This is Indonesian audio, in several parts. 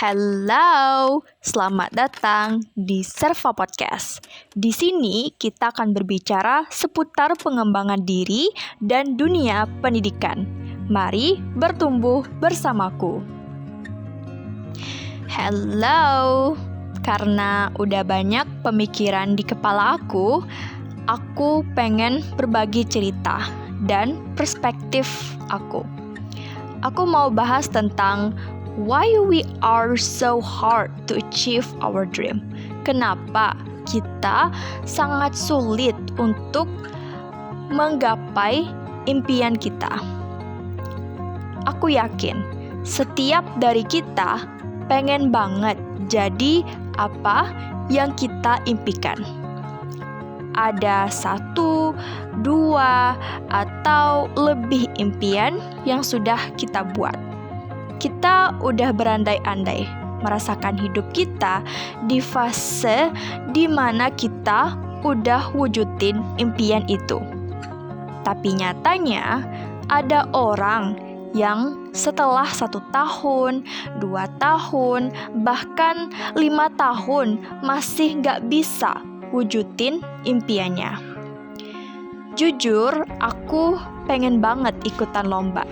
Hello, selamat datang di Serva Podcast. Di sini kita akan berbicara seputar pengembangan diri dan dunia pendidikan. Mari bertumbuh bersamaku. Hello, karena udah banyak pemikiran di kepala aku pengen berbagi cerita dan perspektif aku. Aku mau bahas tentang why we are so hard to achieve our dream. Kenapa kita sangat sulit untuk menggapai impian kita? Aku yakin setiap dari kita pengen banget jadi apa yang kita impikan. Ada 1, 2, atau lebih impian yang sudah kita buat. Kita udah berandai-andai merasakan hidup kita di fase di mana kita udah wujudin impian itu. Tapi nyatanya ada orang yang setelah 1 tahun, 2 tahun, bahkan 5 tahun masih gak bisa wujudin impiannya. Jujur, aku pengen banget ikutan lomba.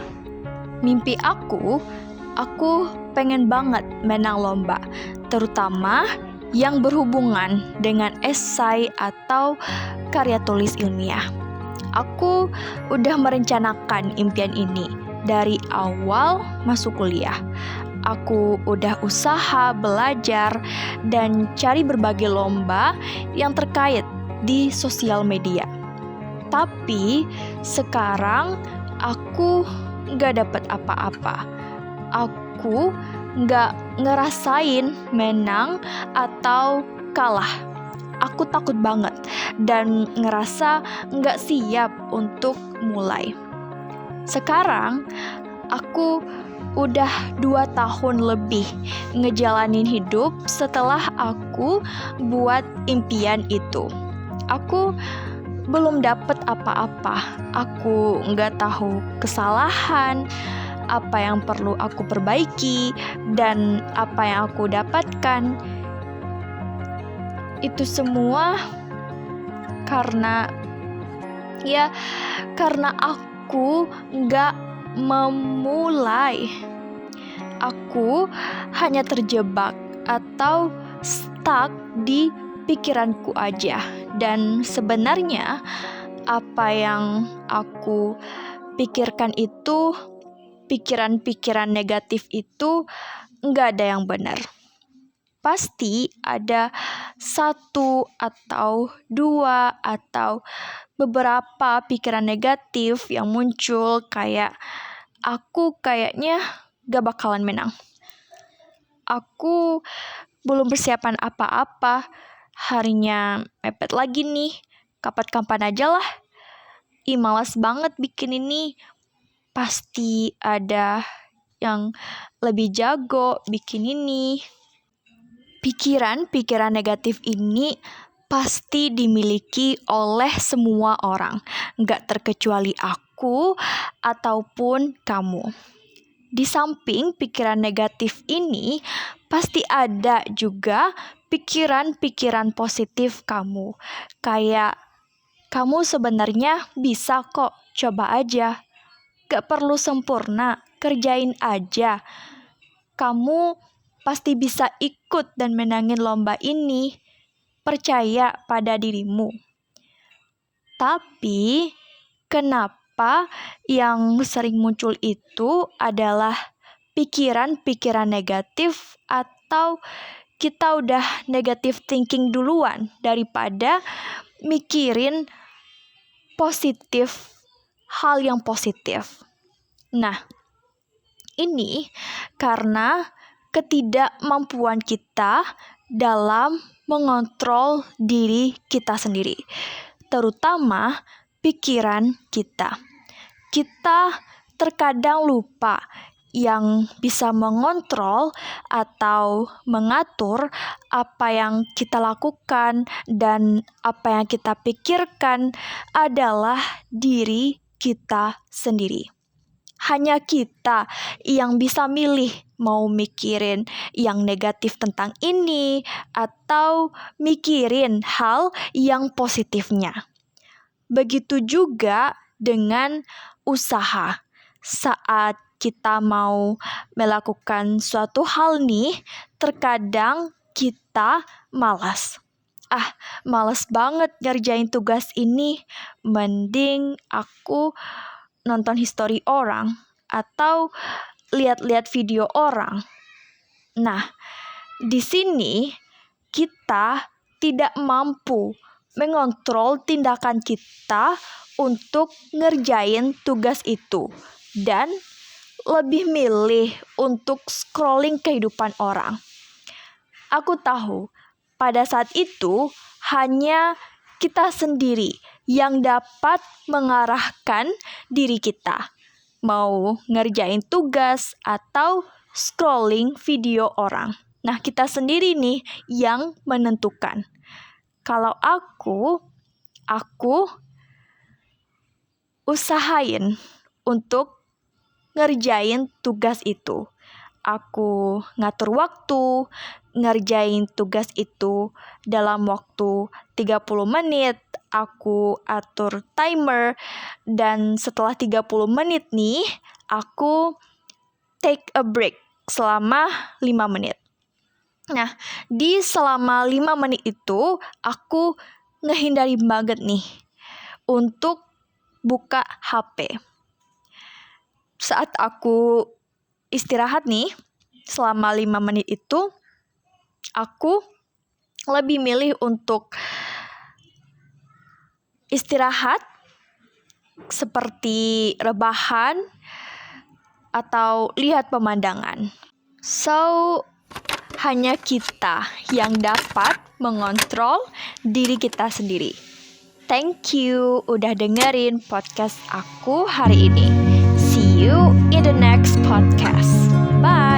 Mimpi aku pengen banget menang lomba, terutama yang berhubungan dengan esai atau karya tulis ilmiah. Aku udah merencanakan impian ini dari awal masuk kuliah. Aku udah usaha belajar dan cari berbagai lomba yang terkait di sosial media. Tapi sekarang aku gak dapet apa-apa. Aku gak ngerasain menang atau kalah. Aku takut banget dan ngerasa gak siap untuk mulai. Sekarang aku udah 2 tahun lebih ngejalanin hidup setelah aku buat impian itu. Aku belum dapet apa-apa. Aku gak tahu kesalahan, apa yang perlu aku perbaiki, dan apa yang aku dapatkan. Itu semua karena aku gak memulai. Aku hanya terjebak atau stuck di pikiranku aja. Dan sebenarnya apa yang aku pikirkan itu, pikiran-pikiran negatif itu nggak ada yang benar. Pasti ada 1 atau 2 atau beberapa pikiran negatif yang muncul kayak aku kayaknya gak bakalan menang. Aku belum persiapan apa-apa. Harinya mepet lagi nih. Kapan-kapan aja lah. Malas banget bikin ini. Pasti ada yang lebih jago bikin ini. Pikiran-pikiran negatif ini pasti dimiliki oleh semua orang. Gak terkecuali aku ataupun kamu. Di samping pikiran negatif ini, pasti ada juga pikiran-pikiran positif kamu. Kayak, kamu sebenarnya bisa kok, coba aja. Gak perlu sempurna, kerjain aja. Kamu pasti bisa ikut dan menangin lomba ini. Percaya pada dirimu. Tapi, kenapa yang sering muncul itu adalah pikiran-pikiran negatif atau kita udah negative thinking duluan daripada mikirin positif, hal yang positif. Nah, ini karena ketidakmampuan kita dalam mengontrol diri kita sendiri, terutama pikiran kita. Kita terkadang lupa yang bisa mengontrol atau mengatur apa yang kita lakukan dan apa yang kita pikirkan adalah diri kita sendiri. Hanya kita yang bisa milih mau mikirin yang negatif tentang ini atau mikirin hal yang positifnya. Begitu juga dengan usaha. Saat kita mau melakukan suatu hal nih, terkadang kita malas. Malas banget ngerjain tugas ini. Mending aku nonton history orang atau lihat-lihat video orang. Nah, di sini kita tidak mampu mengontrol tindakan kita untuk ngerjain tugas itu dan lebih milih untuk scrolling kehidupan orang. Aku tahu pada saat itu hanya kita sendiri yang dapat mengarahkan diri kita, mau ngerjain tugas atau scrolling video orang. Nah, kita sendiri nih yang menentukan. Kalau aku usahain untuk ngerjain tugas itu. Aku ngatur waktu, ngerjain tugas itu dalam waktu 30 menit, aku atur timer, dan setelah 30 menit nih, aku take a break selama 5 menit. Nah, di selama 5 menit itu, aku ngehindari banget nih untuk buka HP. Saat aku istirahat nih, selama 5 menit itu, aku lebih milih untuk istirahat seperti rebahan atau lihat pemandangan. So, hanya kita yang dapat mengontrol diri kita sendiri. Thank you udah dengerin podcast aku hari ini. See you in the next podcast. Bye.